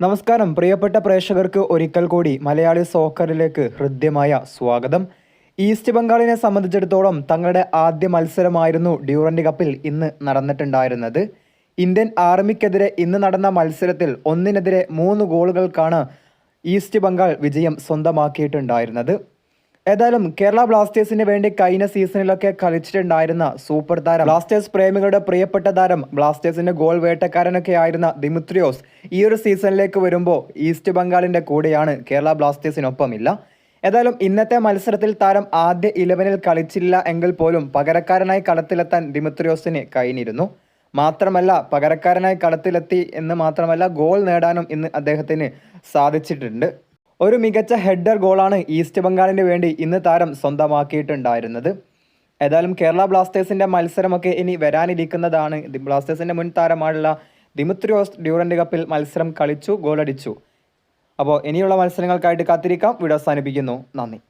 നമസ്കാരം പ്രിയപ്പെട്ട പ്രേക്ഷകർക്ക് ഒരിക്കൽ കൂടി മലയാളി സോക്കറിലേക്ക് ഹൃദ്യമായ സ്വാഗതം. ഈസ്റ്റ് ബംഗാളിനെ സംബന്ധിച്ചിടത്തോളം തങ്ങളുടെ ആദ്യ മത്സരമായിരുന്നു ഡ്യൂറന്റ് കപ്പിൽ ഇന്ന് നടന്നിട്ടുണ്ടായിരുന്നത്. ഇന്ത്യൻ ആർമിക്കെതിരെ ഇന്ന് നടന്ന മത്സരത്തിൽ 1-3 ഗോളുകൾക്കാണ് ഈസ്റ്റ് ബംഗാൾ വിജയം സ്വന്തമാക്കിയിട്ടുണ്ടായിരുന്നത്. ഏതായാലും കേരള ബ്ലാസ്റ്റേഴ്സിന് വേണ്ടി കഴിഞ്ഞ സീസണിലൊക്കെ കളിച്ചിട്ടുണ്ടായിരുന്ന സൂപ്പർ താരം, ബ്ലാസ്റ്റേഴ്സ് പ്രേമികളുടെ പ്രിയപ്പെട്ട താരം, ബ്ലാസ്റ്റേഴ്സിന്റെ ഗോൾ വേട്ടക്കാരനൊക്കെ ആയിരുന്ന ദിമിത്രിയോസ് ഈ ഒരു സീസണിലേക്ക് വരുമ്പോൾ ഈസ്റ്റ് ബംഗാളിന്റെ കൂടെയാണ്, കേരള ബ്ലാസ്റ്റേഴ്സിനൊപ്പമില്ല. ഏതായാലും ഇന്നത്തെ മത്സരത്തിൽ താരം ആദ്യ 11-ൽ കളിച്ചില്ല എങ്കിൽ പോലും പകരക്കാരനായി കളത്തിലെത്താൻ ദിമിത്രിയോസിന് കഴിഞ്ഞിരുന്നു. മാത്രമല്ല പകരക്കാരനായി കളത്തിലെത്തി എന്ന് മാത്രമല്ല ഗോൾ നേടാനും ഇന്ന് അദ്ദേഹത്തിന് സാധിച്ചിട്ടുണ്ട്. ഒരു മികച്ച ഹെഡർ ഗോളാണ് ഈസ്റ്റ് ബംഗാളിന് വേണ്ടി ഇന്ന് താരം സ്വന്തമാക്കിയിട്ടുണ്ടായിരുന്നത്. ഏതായാലും കേരള ബ്ലാസ്റ്റേഴ്സിന്റെ മത്സരമൊക്കെ ഇനി വരാനിരിക്കുന്നതാണ്. ബ്ലാസ്റ്റേഴ്സിന്റെ മുൻ താരമായുള്ള ദിമിത്രിയോസ് ഡ്യൂറന്റ് കപ്പിൽ മത്സരം കളിച്ചു, ഗോളടിച്ചു. അപ്പോൾ ഇനിയുള്ള മത്സരങ്ങൾക്കായിട്ട് കാത്തിരിക്കാം. വീഡിയോ അവസാനിപ്പിക്കുന്നു. നന്ദി.